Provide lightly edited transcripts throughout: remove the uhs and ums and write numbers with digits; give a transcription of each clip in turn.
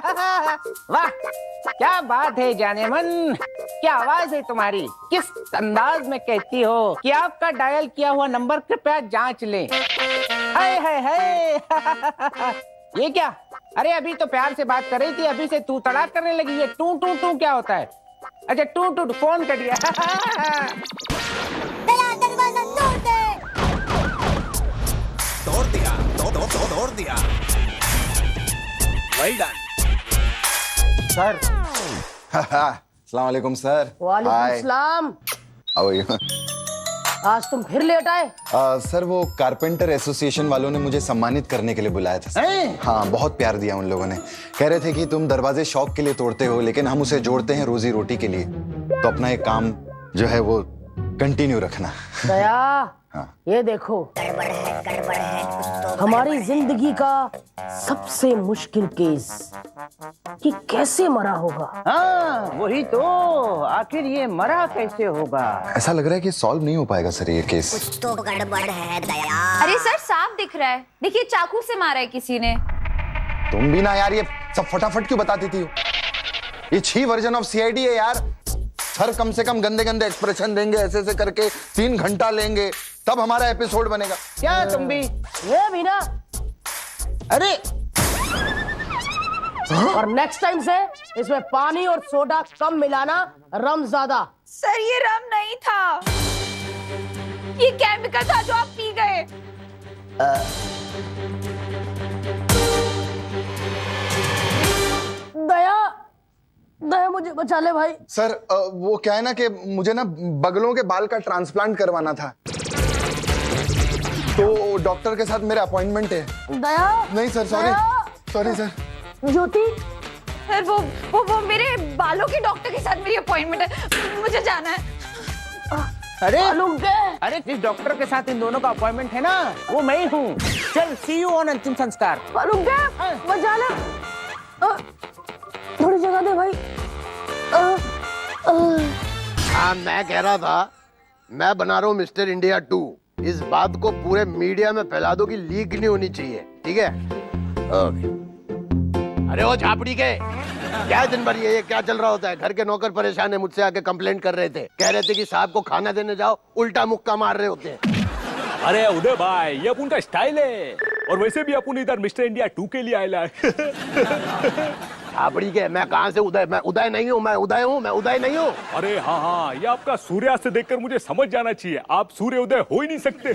वाह, क्या बात है जाने मन, क्या आवाज है तुम्हारी। किस अंदाज में कहती हो कि आपका डायल किया हुआ नंबर कृपया जांच लें। हाय हाय हाय। ये क्या? अरे अभी तो प्यार से बात कर रही थी, अभी से तू तड़ाक करने लगी। ये टू टू टू क्या होता है? अच्छा टू टू फोन कर दिया। दरवाजा तोड़ दे। तोड़ दिया, तोड़ दिया। Well done sir. अस्सलाम वालेकुम सर। वालेकुम सलाम। How are you? आज तुम फिर लेट आए? सर वो कारपेंटर एसोसिएशन वालों ने मुझे सम्मानित करने के लिए बुलाया था सर। हाँ, बहुत प्यार दिया उन लोगों ने। कह रहे थे कि तुम दरवाजे शौक के लिए तोड़ते हो, लेकिन हम उसे जोड़ते हैं रोजी रोटी के लिए, तो अपना एक काम जो है वो कंटिन्यू रखना। दया, हाँ। ये देखो, गड़बड़ है। हमारी जिंदगी का सबसे मुश्किल केस कि कैसे मरा होगा। हाँ वही तो, आखिर ये मरा कैसे होगा? ऐसा लग रहा है कि सॉल्व नहीं हो पाएगा सर ये केस। कुछ तो गड़बड़ है दया। अरे सर साफ दिख रहा है, देखिए चाकू से मारा है किसी ने। तुम भी ना यार, ये सब फटाफट क्यों बता देती हो? ये 6 वर्जन ऑफ सीआईडी है यार। सर कम से कम गंदे गंदे एक्सप्रेशन देंगे, ऐसे ऐसे करके 3 घंटा लेंगे, तब हमारा एपिसोड बनेगा। क्या तुम भी? ये भी ना। अरे और नेक्स्ट टाइम से इसमें पानी और सोडा कम मिलाना, रम ज्यादा। सर ये रम नहीं था, ये केमिकल था जो आप पी गए। दया, दया मुझे बचा ले भाई। सर वो क्या है ना कि मुझे ना बगलों के बाल का ट्रांसप्लांट करवाना था, तो डॉक्टर के साथ मेरे अपॉइंटमेंट है। दया। नहीं सर, सॉरी सर। ज्योति। सर वो मेरे बालों के डॉक्टर के साथ मेरी अपॉइंटमेंट है, मुझे जाना है। अरे मालूम क्या? अरे जिस डॉक्टर के साथ इन दोनों का अपॉइंटमेंट है ना, वो मैं ही हूँ। चल सी यू ऑन अंतिम संस्कार। मालूम क्या? बचा ले। थोड़ी जगह दे भाई। हाँ, मैं कह रहा था, मैं बना रहा हूँ मिस्टर इंडिया 2। इस बात को पूरे मीडिया में फैला दो कि लीक नहीं होनी चाहिए, ठीक है? ओके। अरे वो झापड़ी के, क्या दिन भर ये क्या चल रहा होता है? घर के नौकर परेशान है, मुझसे आके कंप्लेंट कर रहे थे, कह रहे थे कि साहब को खाना देने जाओ, उल्टा मुक्का मार रहे होते हैं। अरे उदय भाई, ये अपन का स्टाइल है, और वैसे भी अपन इधर मिस्टर इंडिया 2 के लिए आया है। झापड़ी के, मैं कहाँ से उदय? मैं उदय नहीं हूँ, मैं उदय हूँ, मैं उदय नहीं हूँ। अरे हाँ, ये आपका सूर्यास्त देखकर मुझे समझ जाना चाहिए, आप सूर्य उदय हो ही नहीं सकते।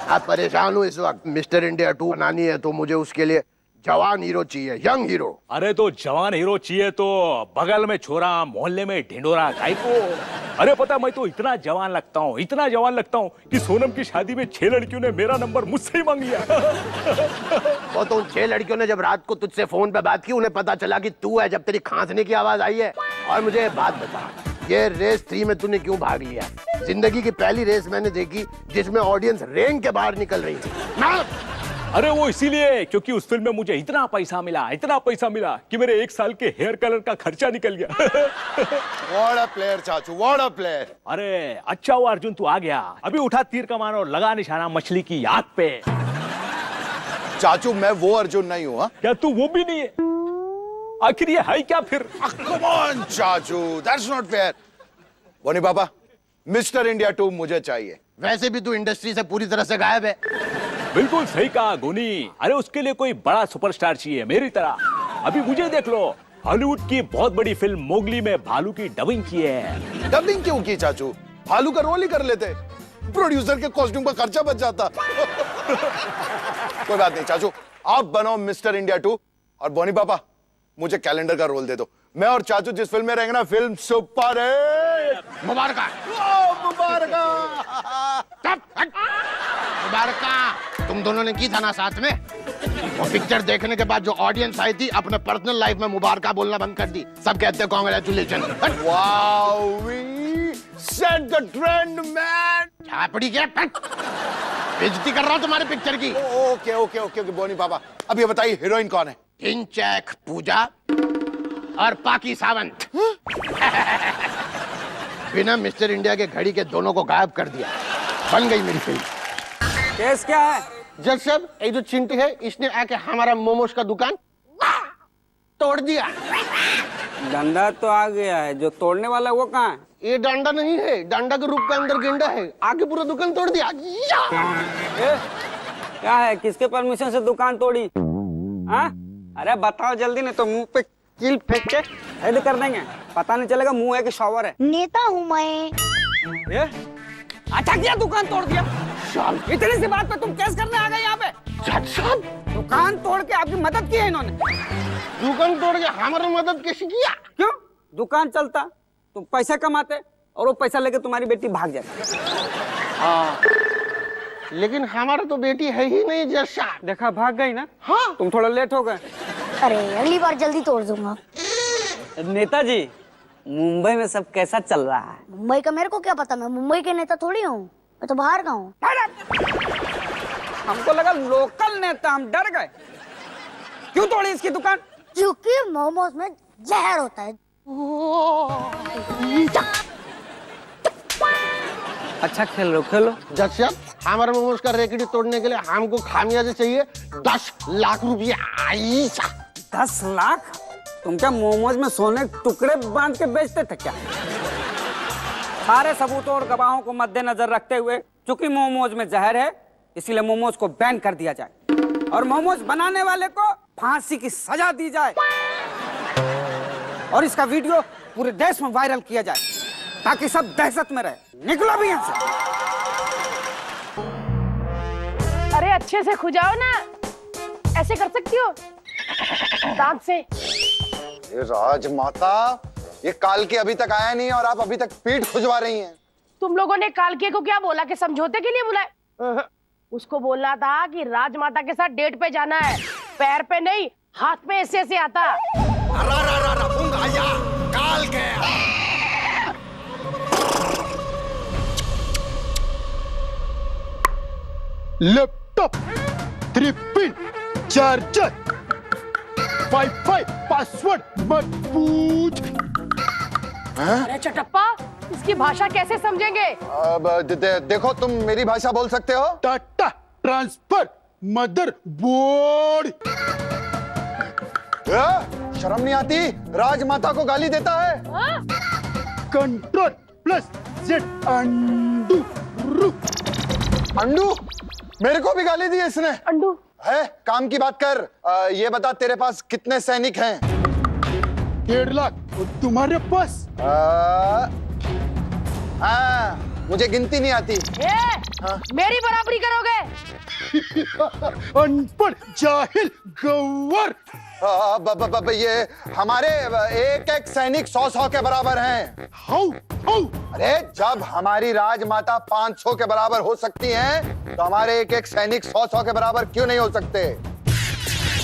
आप परेशान हूँ इस वक्त। मिस्टर इंडिया 2 बनानी है तो मुझे उसके लिए जवान हीरो चाहिए, यंग हीरो। अरे तो जवान हीरो चाहिए तो बगल में छोरा, मोहल्ले में ढिंडोरा, काय को? अरे पता, मैं तो इतना जवान लगता हूँ, इतना जवान लगता हूँ कि सोनम की शादी में 6 लड़कियों ने मेरा नंबर मुझसे ही मांग लिया। वो तो उन 6 लड़कियों ने जब रात को तुझसे फोन पे बात की, उन्हें पता चला कि तू है, जब तेरी खांसने की आवाज आई है। और मुझे बात बता, ये रेस 3 में तूने क्यों भाग लिया? जिंदगी की पहली रेस मैंने देखी जिसमें ऑडियंस रेंग के बाहर निकल रही थी। अरे वो इसीलिए क्योंकि उस फिल्म में मुझे इतना पैसा मिला कि मेरे 1 साल के हेयर कलर का खर्चा निकल गया। व्हाट अ प्लेयर चाचू, व्हाट अ प्लेयर। अरे अच्छा हुआ अर्जुन तू आ गया, अभी उठा तीर कमान और लगा निशाना मछली की आग पे। चाचू मैं वो अर्जुन नहीं हूँ। क्या तू वो भी नहीं है? आखिर ये है क्या फिर? कम ऑन चाचू, दैट्स नॉट फेयर। बोनी पापा, मिस्टर इंडिया 2 मुझे चाहिए। वैसे भी तू इंडस्ट्री से पूरी तरह से गायब है। बिल्कुल सही कहा गोनी। अरे उसके लिए कोई बड़ा सुपरस्टार चाहिए मेरी तरह। अभी मुझे देख लो, हॉलीवुड की बहुत बड़ी फिल्म मोगली में भालू की डबिंग की है। डबिंग क्यों की चाचू? भालू का रोल ही कर लेते, प्रोड्यूसर के कॉस्ट्यूम का खर्चा बच जाता। कोई बात नहीं चाचू, आप बनाओ मिस्टर इंडिया 2 और बोनी पापा मुझे कैलेंडर का रोल दे दो। मैं और चाचू जिस फिल्म में रहेंगे ना, फिल्म सुपर हिट। मुबारक तुम दोनों ने की था ना साथ में। वो पिक्चर देखने के बाद जो ऑडियंस आई थी, अपने पर्सनल लाइफ में मुबारक बोलना बंद कर दी। सब कहते हैं congratulation. Wow, we set the trend man. झापड़ी के बेइज्जती कर रहा हूं तुम्हारे पिक्चर की। Okay okay okay okay Boney पापा, अब ये बताइए हीरोइन कौन है? इंचैक पूजा और पाकी सावंत। बिना मिस्टर इंडिया के घड़ी के दोनों को गायब कर दिया, बन गई मेरी फिल्म। केस क्या है? जज साहब ये जो चिंटी है इसने आके हमारा मोमोज का दुकान तोड़ दिया। डंडा तो आ गया है, जो तोड़ने वाला वो कहाँ है? ये डंडा नहीं है, डंडा के रूप के अंदर गेंडा है, आके पूरा दुकान तोड़ दिया। क्या है, किसके परमिशन से दुकान तोड़ी? हाँ? अरे बताओ जल्दी, नहीं तो मुंह पे कील फेंक के हेड कर देंगे, पता नहीं चलेगा मुंह है कि शॉवर है। नेता हूँ मैं। ये? अच्छा किया दुकान तोड़ दिया। इतनी सी बात पे तुम केस करने आ गए यहाँ पे? जज साहब दुकान तोड़ के आपकी मदद की है इन्होंने। दुकान तोड़ के हमारी मदद कैसे किया? क्यों? दुकान चलता, तुम पैसा कमाते और वो पैसा लेके तुम्हारी बेटी भाग जाती। हाँ, लेकिन हमारा तो बेटी है ही नहीं जज साहब। देखा भाग गई ना। हाँ तुम थोड़ा लेट हो गए। अरे अगली बार जल्दी तोड़ दूंगा। नेताजी, मुंबई में सब कैसा चल रहा है? मुंबई का मेरे को क्या पता, मैं मुंबई के नेता थोड़ी हूँ, मैं तो बाहर का हूँ। हमको लगा लोकल नेता, हम डर गए। क्यों तोड़ी इसकी दुकान? क्योंकि मोमोज में जहर होता है। अच्छा खेल लो खेलो। जज साहब हमारे मोमोज का रैकेट तोड़ने के लिए हमको खामियाजा चाहिए 10 लाख रुपया। 10 लाख? तुम क्या मोमोज में सोने के टुकड़े बांध के बेचते थे क्या? सारे सबूतों और गवाहों को मद्देनजर रखते हुए, चूंकि मोमोज में जहर है, इसीलिए मोमोज को बैन कर दिया जाए और मोमोज बनाने वाले को फांसी की सजा दी जाए और इसका वीडियो पूरे देश में वायरल किया जाए ताकि सब दहशत में रहे। निकलो भी यहाँ से। अरे अच्छे से खुजाओ ना, ऐसे कर सकती हो दांत से। ये राजमाता, ये कालके अभी तक आया नहीं और आप अभी तक पीठ खुजवा रही हैं। तुम लोगों ने कालके को क्या बोला कि समझौते के लिए बुलाए? उसको बोलना था कि राजमाता के साथ डेट पे जाना है, पैर पे नहीं, हाथ पे ऐसे ऐसे आता। काल गया। Laptop, 3 pin, charger, wifi, password मत पूछ। अरे चटप्पा, इसकी भाषा कैसे समझेंगे? देखो तुम मेरी भाषा बोल सकते हो। Tata transfer mother board. शर्म नहीं आती, राजमाता को गाली देता है। Control plus Z undo. Undo? मेरे को भी गाली दी इसने। अंडू है, काम की बात कर। ये बता तेरे पास कितने सैनिक हैं? 1.5 लाख। और तुम्हारे पास? मुझे गिनती नहीं आती। मेरी बराबरी करोगे? अनपढ़ जाहिल गंवर। ये हमारे एक एक सैनिक 100 के बराबर हैं। How how? अरे जब हमारी राजमाता 500 के बराबर हो सकती हैं, तो हमारे एक एक सैनिक 100 के बराबर क्यों नहीं हो सकते?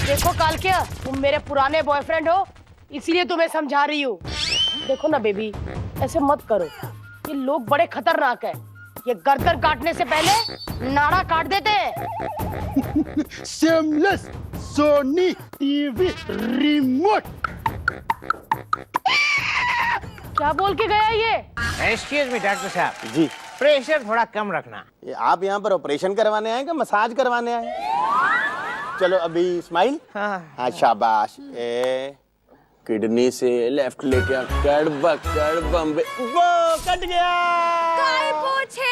देखो कालके, तुम मेरे पुराने बॉयफ्रेंड हो, इसीलिए तुम्हें समझा रही हूँ। देखो ना बेबी, ऐसे मत करो, ये लोग बड़े खतरनाक है। ये गर्दन काटने से पहले नाड़ा काट देते हैं। Seamless Sony TV remote. क्या बोल के गया ये? एक्सक्यूज मी डॉक्टर साहब जी, प्रेशर थोड़ा कम रखना। ये आप यहाँ पर ऑपरेशन करवाने आए कि मसाज करवाने आए? चलो अभी स्माइल। हाँ शाबाश। किडनी से लेफ्ट लेके कड़ बम्बे, वो कट गया। काय पूछे?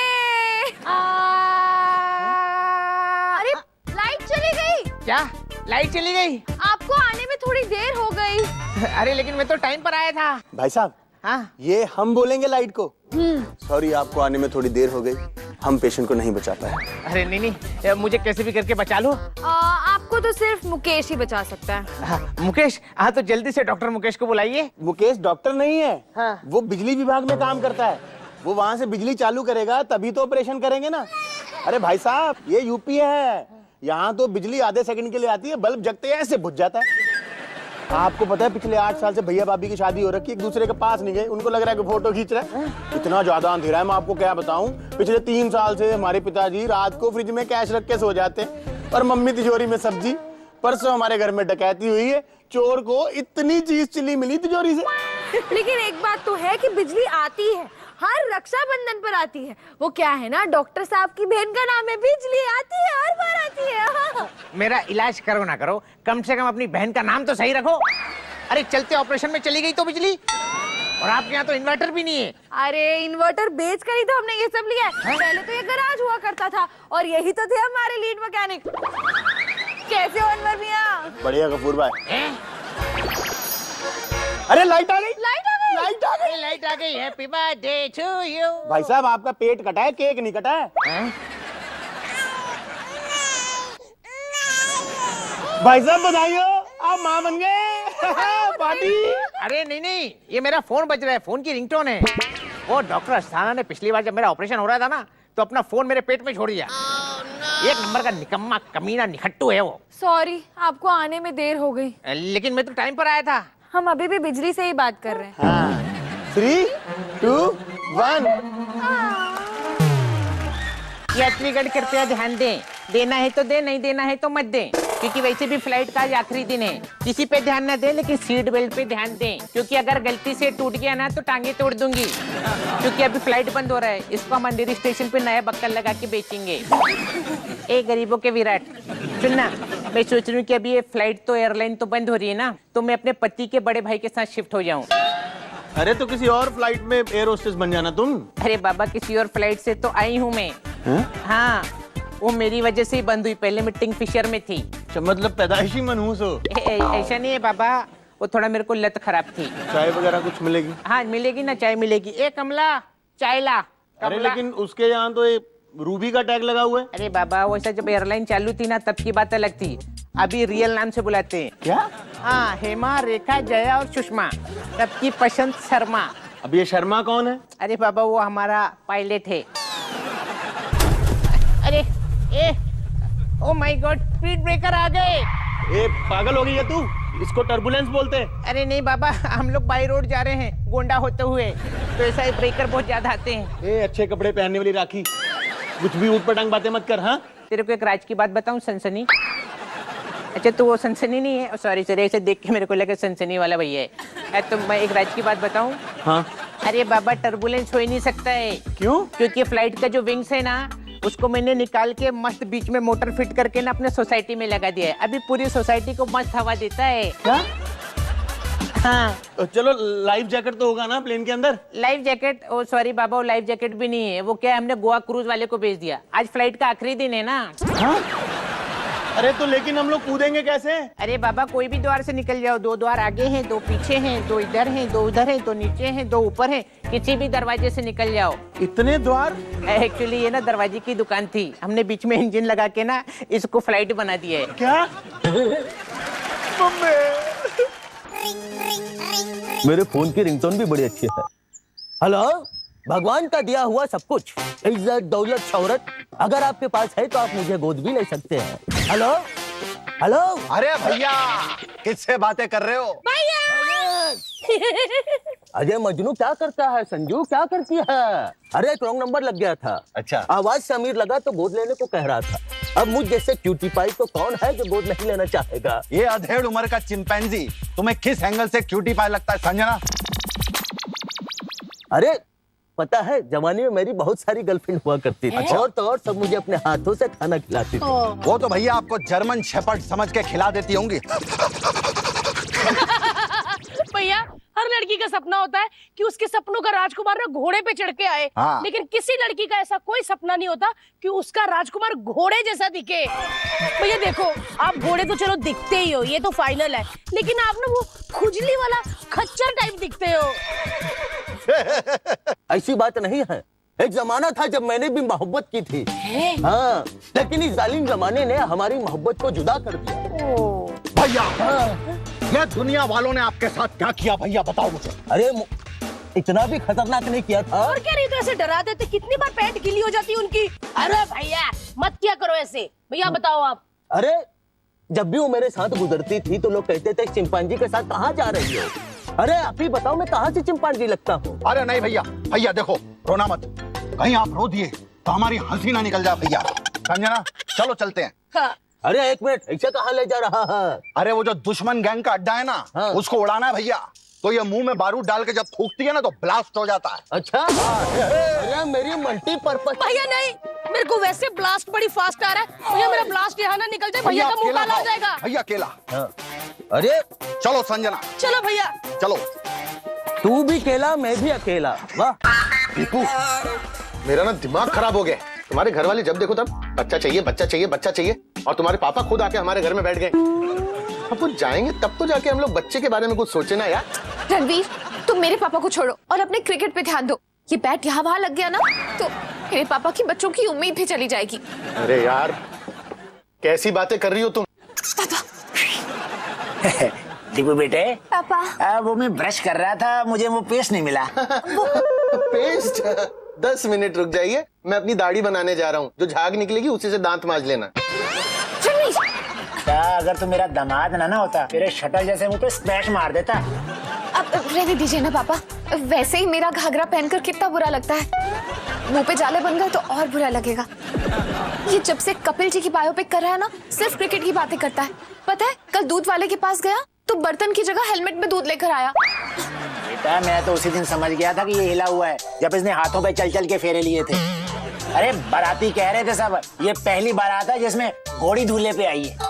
अरे लाइट चली गई। क्या लाइट चली गई? आपको आने में थोड़ी देर हो गई। अरे लेकिन मैं तो टाइम पर आया था। भाई साहब, हाँ ये हम बोलेंगे लाइट को। सॉरी, आपको आने में थोड़ी देर हो गई, हम पेशेंट को नहीं बचा पाए। अरे नहीं, मुझे कैसे भी करके बचा लो। आपको तो सिर्फ मुकेश ही बचा सकता है। हाँ, मुकेश, हाँ तो जल्दी से डॉक्टर मुकेश को बुलाइए। मुकेश डॉक्टर नहीं है। हाँ। वो बिजली विभाग में काम करता है। वो वहाँ से बिजली चालू करेगा तभी तो ऑपरेशन करेंगे ना। अरे भाई साहब, ये यूपी है, यहाँ तो बिजली आधे सेकंड के लिए आती है, बल्ब जगते हैं ऐसे बुझ जाता है। आपको पता है पिछले 8 साल से भैया भाभी की शादी हो रखी है, एक दूसरे के पास नहीं गए, उनको लग रहा है कि फोटो खींच रहे हैं। इतना ज्यादा अंधेरा है, मैं आपको क्या बताऊं। पिछले 3 साल से हमारे पिताजी रात को फ्रिज में कैश रख के सो जाते और मम्मी तिजोरी में सब्जी। परसों हमारे घर में डकैती हुई है, चोर को इतनी चीज चिल्ली मिली तिजोरी से। लेकिन एक बात तो है कि बिजली आती है, हर रक्षाबंधन पर आती है। वो क्या है ना, डॉक्टर साहब की बहन का नाम है बिजली, आती है हर बार आती है। हाँ। मेरा इलाज करो ना करो, कम से कम अपनी बहन का नाम तो सही रखो। अरे चलते ऑपरेशन में चली गई तो बिजली, और आपके यहाँ तो इन्वर्टर भी नहीं है। अरे इन्वर्टर बेच कर ही तो हमने ये सब लिया है। पहले तो ये गराज हुआ करता था और यही तो थे हमारे लीड मैकेनिक। कैसे हो अनवर मियां? बढ़िया गफूर भाई। अरे लाइट आ गई, लाइट आ गई, लाइट आ गई, लाइट आ गई। Happy birthday to you. भाई साहब आपका पेट कटा है, केक नहीं कटा है। भाई साहब बधाई हो, आप माँ बन गए। पार्टी। अरे नहीं नहीं, ये मेरा फोन बज रहा है, फोन की रिंगटोन है। वो डॉक्टर अस्थाना ने पिछली बार जब मेरा ऑपरेशन हो रहा था ना, तो अपना फोन मेरे पेट में छोड़ दिया। एक नंबर का निकम्मा कमीना निखट्टू है वो। सॉरी, आपको आने में देर हो गई। लेकिन मैं तो टाइम पर आया था। हम अभी भी बिजली से ही बात कर रहे हैं। 3, 2, 1। यात्रीगण कृपया ध्यान दें, देना है तो दे, नहीं देना है तो मत दें, क्योंकि वैसे भी फ्लाइट का आज आखिरी दिन है। किसी पे ध्यान न दें, लेकिन सीट बेल्ट पे ध्यान दें, क्योंकि अगर गलती से टूट गया ना तो टांगे तोड़ दूंगी। क्योंकि अभी फ्लाइट बंद हो रहा है, इसको हम अंधेरी स्टेशन पे नया बक्कल लगा के बेचेंगे। ए गरीबों के विराट, सुनना, मैं सोच रही हूँ कि अभी ये फ्लाइट तो एयरलाइन तो बंद हो रही है ना, तो मैं अपने पति के बड़े भाई के साथ शिफ्ट हो जाऊँ। अरे तो किसी और फ्लाइट में एयर होस्टेस बन जाना तुम। अरे बाबा, किसी और फ्लाइट से तो आई हूँ मैं। हाँ, वो मेरी वजह से ही बंद हुई, पहले मैं किंग फिशर में थी। मतलब पैदाइशी मनहूस हो। ऐसा नहीं है बाबा, वो थोड़ा मेरे को लत खराब थी। चाय वगैरह कुछ मिलेगी? हाँ मिलेगी ना, चाय मिलेगी। ए कमला, चाय ला। अरे कमला। लेकिन उसके यहाँ तो एक रूबी का टैग लगा हुआ है। अरे बाबा, वैसा जब एयरलाइन चालू थी ना तब की बात अलग थी, अभी रियल नाम से बुलाते हैं। क्या? हाँ, हेमा, रेखा, जया और सुषमा, सबकी पसंद शर्मा। अब ये शर्मा कौन है? अरे बाबा, वो हमारा पायलट है। अरे ए, oh my god, speed breaker आ गए। ए पागल हो गई है तू, इसको टर्बुलेंस बोलते हैं। अरे नहीं बाबा, हम लोग बाई रोड जा रहे हैं गोंडा होते हुए, तो ऐसा ही ब्रेकर बहुत ज्यादा आते हैं। ए अच्छे कपड़े पहनने वाली राखी, कुछ भी ऊट पटांग बातें मत कर। हाँ, तेरे को एक राज की बात बताऊं, सनसनी। अच्छा, तो वो सनसनी नहीं है, सॉरी सॉरी, ऐसे देख के मेरे को लगा सनसनी वाला भैया है। तो मैं एक राज की बात बताऊं। हाँ। अरे बाबा, टर्बुलेंस हो ही नहीं सकता है। क्यों? क्योंकि फ्लाइट का जो विंग्स है ना, उसको मैंने निकाल के मस्त बीच में मोटर फिट करके ना अपने सोसाइटी में लगा दिया है। अभी पूरी सोसाइटी को मस्त हवा देता है। क्या? हाँ। तो चलो, लाइफ जैकेट तो होगा ना प्लेन के अंदर? Life jacket? ओ सॉरी बाबा, वो लाइफ जैकेट भी नहीं है। वो क्या है, हमने गोवा क्रूज वाले को भेज दिया। आज फ्लाइट का आखिरी दिन है ना। हाँ? अरे तो लेकिन हम लोग कूदेंगे कैसे? अरे बाबा, कोई भी द्वार से निकल जाओ। 2 द्वार आगे हैं, 2 पीछे हैं, 2 इधर हैं, 2 उधर हैं, 2 नीचे हैं, 2 ऊपर हैं, किसी भी दरवाजे से निकल जाओ। इतने द्वार? एक्चुअली ये ना दरवाजे की दुकान थी, हमने बीच में इंजन लगा के ना इसको फ्लाइट बना दिया है। क्या? मेरे फोन की रिंगटोन भी बड़ी अच्छी है। हेलो, भगवान का दिया हुआ सब कुछ, इज्जत, दौलत, शौहरत, अगर आपके पास है तो आप मुझे गोद भी ले सकते हैं। Hello hello. अरे भैया, किससे बातें कर रहे हो? अजय मजनू क्या करता है, संजू क्या करती है? अरे एक रॉन्ग नंबर लग गया था। अच्छा। आवाज से अमीर लगा तो गोद लेने को कह रहा था। अब मुझ जैसे क्यूटी पाई तो कौन है जो गोद नहीं लेना चाहेगा? ये अधेड़ उम्र का चिंपैंजी तुम्हें किस एंगल से क्यूटी पाई लगता है, संजना? अरे पता है, जवानी में मेरी बहुत सारी गर्लफ्रेंड हुआ करती थी। और तो और सब मुझे अपने हाथों से खाना खिलाती थी। वो तो भैया आपको जर्मन शेपर्ड समझ के खिला देती होंगी। भैया, हर लड़की का सपना होता है कि उसके सपनों का राजकुमार ना घोड़े पे चढ़ के आए। हाँ। लेकिन किसी लड़की का ऐसा कोई सपना नहीं होता कि उसका राजकुमार घोड़े जैसा दिखे। भैया देखो, आप घोड़े तो चलो दिखते ही हो, ये तो फाइनल है, लेकिन आप ना वो खुजली वाला खच्चर टाइप दिखते हो। ऐसी बात नहीं है, एक जमाना था जब मैंने भी मोहब्बत की थी। हाँ, लेकिन इस जालिम जमाने ने हमारी मोहब्बत को जुदा कर दिया। भैया, ये दुनिया वालों ने आपके साथ क्या किया भैया, बताओ मुझे। अरे इतना भी खतरनाक नहीं किया था। और क्या, नहीं तो ऐसे डरा देते, कितनी बार पैंट गीली हो जाती उनकी। अरे भैया मत क्या करो ऐसे। भैया बताओ आप। अरे जब भी वो मेरे साथ गुजरती थी तो लोग कहते थे चिंपांजी के साथ कहाँ जा रही हो? अरे आप ही बताओ, मैं कहाँ से चिंपांजी लगता हूँ? अरे नहीं भैया, भैया देखो, रोना मत, कहीं आप रो दिए तो हमारी हंसी ना निकल जाए भैया। संजना, चलो चलते हैं। हाँ। अरे एक मिनट, ऐसे कहाँ ले जा रहा है? अरे वो जो दुश्मन गैंग का अड्डा है ना, हाँ। उसको उड़ाना है भैया। तो ये मुंह में बारूद डाल के जब थूकती है ना तो ब्लास्ट हो जाता है। अच्छा, अरे मेरी मल्टीपर्पज। भैया नहीं, मेरे को वैसे ब्लास्ट बड़ी फास्ट आ रहा है भैया, मेरा ब्लास्ट यहाँ ना निकल जाए, भैया का मुंह काला हो जाएगा। भैया केला। हाँ। अरे चलो संजना, चलो भैया चलो। तू भी केला, मैं भी अकेला। वाह दीपू, मेरा ना दिमाग खराब हो गया। तुम्हारे घर वाले जब देखो तब बच्चा चाहिए, बच्चा चाहिए, बच्चा चाहिए, और तुम्हारे पापा खुद आके हमारे घर में बैठ गए। अब वो जाएंगे तब तो जाके हम लोग बच्चे के बारे में कुछ सोचे ना यार। रणवीर, तुम मेरे पापा को छोड़ो और अपने क्रिकेट पे ध्यान दो। ये बैट यहाँ वहाँ लग गया ना तो मेरे पापा की बच्चों की उम्मीद भी चली जाएगी। अरे यार, कैसी बातें कर रही हो तुम? दीपू बेटे, पापा वो मैं ब्रश कर रहा था, मुझे वो पेस्ट नहीं मिला। पेस्ट? 10 मिनट रुक जाइए, मैं अपनी दाढ़ी बनाने जा रहा हूँ। जो झाग निकलेगी उसी से दांत मांज लेना। अगर तू मेरा दामाद ना होता, तेरे शटल जैसे मुंह पे स्मैश मार देता। अब रहने दीजिए ना पापा, वैसे ही मेरा घाघरा पहनकर कितना बुरा लगता है। मुंह पे जाले बन गए तो और बुरा लगेगा। ये जब से कपिल जी की बायोपिक कर रहा है ना, सिर्फ क्रिकेट की बातें करता है। पता है, कल दूध वाले के पास गया तो बर्तन की जगह हेलमेट में दूध लेकर आया। बेटा, मैं तो उसी दिन समझ गया था कि ये हिला हुआ है, जब इसने हाथों पे चल चल के फेरे लिए थे। अरे बाराती कह रहे थे सब, ये पहली बारात है जिसमें घोड़ी दूल्हे पे आई है।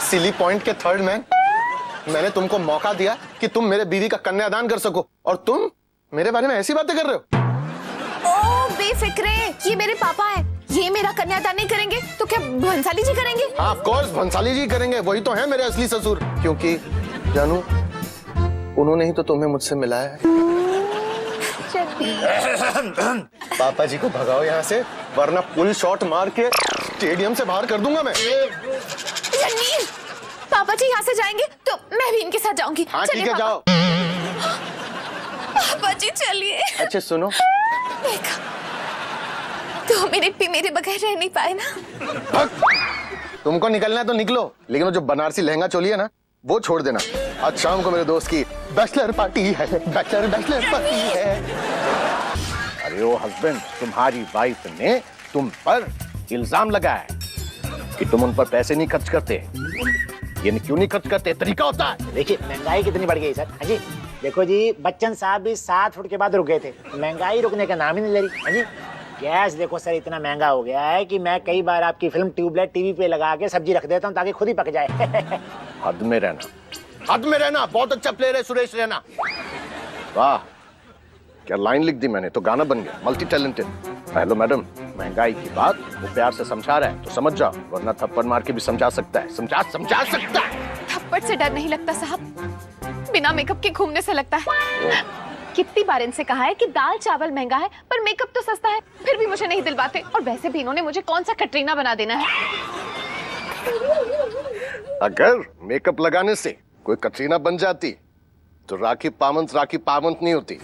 सिली पॉइंट के थर्ड मैन, मैंने तुमको मौका दिया कि तुम मेरे बीवी का कन्यादान कर सको, और तुम मेरे बारे में ऐसी बातें कर रहे हो। ओ बेफिक्रे, ये मेरे पापा हैं। ये मेरा कन्यादान नहीं करेंगे तो क्या भंसाली जी करेंगे? ऑफ कोर्स भंसाली जी करेंगे, वही तो है मेरे असली ससुर। क्योंकि जानू, उन्होंने ही तो तुम्हें मुझसे मिलाया है। पापा जी को भगाओ यहाँ से, वरना पुल शॉट मार के स्टेडियम से बाहर कर दूंगा मैं। रणवीर, पापा जी यहाँ से जाएंगे तो मैं भी इनके साथ जाऊंगी। हाँ ठीक है, जाओ। पापा जी चलिए। अच्छा सुनो, देखा, 2 मिनट भी मेरे बगैर रह नहीं पाए ना। तुमको निकलना है तो निकलो, लेकिन वो जो बनारसी लहंगा चोली है ना, वो छोड़ देना। आज शाम को मेरे दोस्त की बैचलर पार्टी है, बैचलर पार्टी है। अरे ओ हस्बैंड, तुम्हारी वाइफ ने तुम पर इल्जाम लगाया है कि तुम उन पर पैसे नहीं खर्च करते। ये क्यों नहीं खर्च करते? तरीका होता है। देखिए, महंगाई कितनी बढ़ गई सर। हाँ जी, देखो जी, बच्चन साहब भी 7 फुट के बाद रुक गए थे, महंगाई रुकने का नाम ही नहीं ले रही। हाँ जी, गैस देखो सर, इतना महंगा हो गया है कि मैं कई बार आपकी फिल्म ट्यूबलाइट टीवी पे लगा के सब्जी रख देता हूँ ताकि खुद ही पक जाए। हद में रहना, हद में रहना। बहुत अच्छा प्लेयर है सुरेश रैना। वाह, क्या लाइन लिख दी मैंने, तो गाना बन गया। Multi talented. हेलो मैडम, महंगाई की बात वो प्यार से समझा रहा है तो समझ जाओ, वरना थप्पड़ मार के भी समझा सकता है। समझा सकता है। थप्पड़ से डर नहीं लगता साहब, बिना मेकअप के घूमने से लगता है। कितनी बार इनसे कहा है कि दाल चावल महंगा है पर मेकअप तो सस्ता है, फिर भी मुझे नहीं दिलवाते। और वैसे भी इन्होंने मुझे कौन सा कटरीना बना देना है। अगर मेकअप लगाने से कोई कटरीना बन जाती तो राखी पावंत नहीं होती।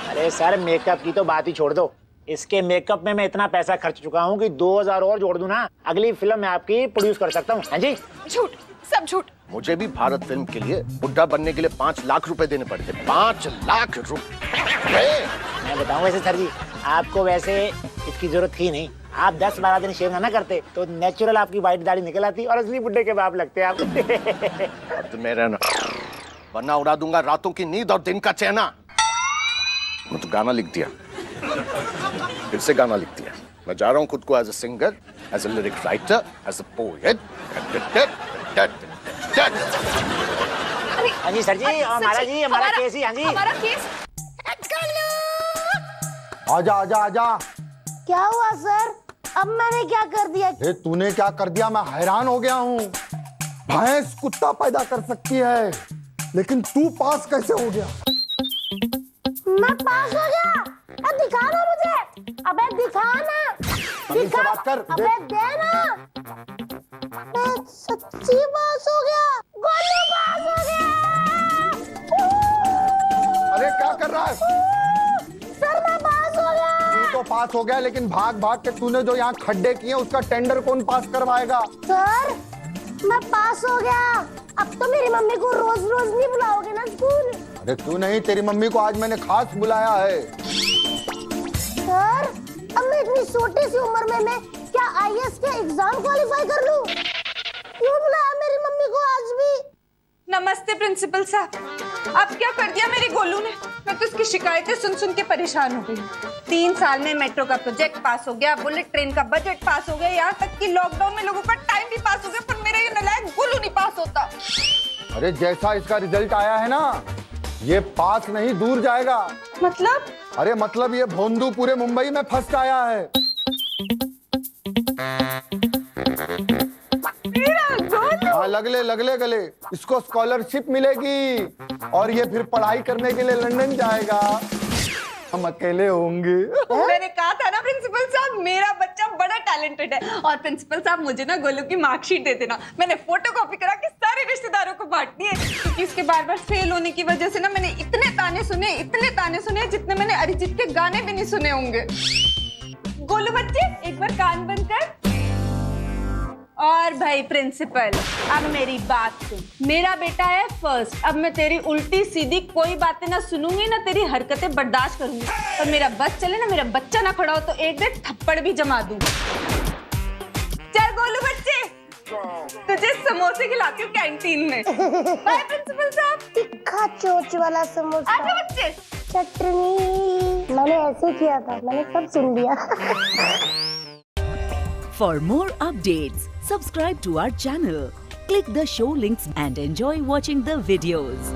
अरे सर, मेकअप की तो बात ही छोड़ दो, इसके मेकअप में मैं इतना पैसा खर्च चुका हूँ कि 2000 और जोड़ दूं ना, अगली फिल्म में आपकी प्रोड्यूस कर सकता हूँ। हाँ जी, झूठ, सब झूठ। मुझे भी भारत फिल्म के लिए बुढ़ा बनने के लिए 5 लाख रुपए देने पड़ते। 5 लाख रुपए। मैं बताऊं वैसे सर जी, आपको वैसे इसकी जरूरत थी नहीं। आप 10-12 दिन शेव ना करते तो नेचुरल आपकी वाइट दाढ़ी निकल आती और असली बुड्ढे के बाप लगते आप। हद में रहना, वरना उड़ा दूंगा रातों की नींद और दिन का चैना। मैं तो गाना लिख दिया, फिर से गाना लिख दिया। मैं जा रहा हूँ खुद को as a singer, as a lyric writer, as a poet. हाँ जी सर जी, हमारा जी, हमारा केस ही। हाँ जी, हमारा केस। आजा आजा आजा। क्या हुआ सर? अब मैंने क्या कर दिया? तूने क्या कर दिया? मैं हैरान हो गया हूँ। भैंस कुत्ता पैदा कर सकती है, लेकिन तू पास कैसे हो गया? मैं पास हो गया? अब दिखाना मुझे। अबे दिखाना, दिखा। बात कर। अबे देना। मैं सच्ची पास हो गया। गोलू पास हो गया। अरे क्या कर रहा है? सर मैं पास हो गया। तू तो पास हो गया, लेकिन भाग भाग के तूने जो यहाँ खड्डे किए उसका टेंडर कौन पास करवाएगा? सर मैं पास हो गया। अब तो मेरी मम्मी को रोज रोज नहीं बुलाओगे ना स्कूल? अरे तू नहीं, तेरी मम्मी को आज मैंने खास बुलाया है। सर अब मैं इतनी छोटी सी उम्र में मैं क्या आईएएस के एग्जाम क्वालिफाई कर लूं? क्यों बुलाया मेरी मम्मी को आज भी? नमस्ते प्रिंसिपल साहब। अब क्या कर दिया मेरे गोलू ने? मैं तो इसकी शिकायतें सुन सुन के परेशान हो गई। 3 साल में मेट्रो का प्रोजेक्ट पास हो गया, बुलेट ट्रेन का बजट पास हो गया, यहाँ तक कि लॉकडाउन में लोगों का टाइम भी पास हो गया, पर मेरा ये नालायक गोलू नहीं पास होता। अरे जैसा इसका रिजल्ट आया है ना, ये पास नहीं दूर जाएगा। मतलब? अरे मतलब ये भोंदू पूरे मुंबई में फर्स्ट आया है। हाँ, लगले गले। इसको स्कॉलरशिप मिलेगी और ये फिर पढ़ाई करने के लिए लंदन जाएगा। हम अकेले होंगे। मैंने कहा था ना प्रिंसिपल साहब, मेरा बच्चा बड़ा टैलेंटेड है। और प्रिंसिपल साहब मुझे ना गोलू की मार्कशीट दे देना, मैंने फोटोकॉपी करा के सारे रिश्तेदारों को बांटनी है, क्योंकि इसके बार-बार फेल होने की वजह से ना मैंने इतने ताने सुने जितने मैंने अरिजीत के गाने भी नहीं सुने होंगे। गोलू बच्चे एक बार कान बंद कर। और भाई प्रिंसिपल, अब मेरी बात सुन। मेरा बेटा है फर्स्ट, अब मैं तेरी उल्टी सीधी कोई बातें ना सुनूंगी ना तेरी हरकतें बर्दाश्त करूंगी। और मेरा बस चले ना, मेरा बच्चा ना खड़ा हो तो एक डेढ़ थप्पड़ भी जमा दूं। चल गोलू बच्चे, तुझे समोसे खिलाती हूँ कैंटीन में। बाय प्रिंसिपल साहब। तीखा चोच वाला समोसा। आजा बच्चे। चटनी। मैंने ऐसे किया था, मैंने सब सुन लिया। For more updates, subscribe to our channel, click the show links and enjoy watching the videos.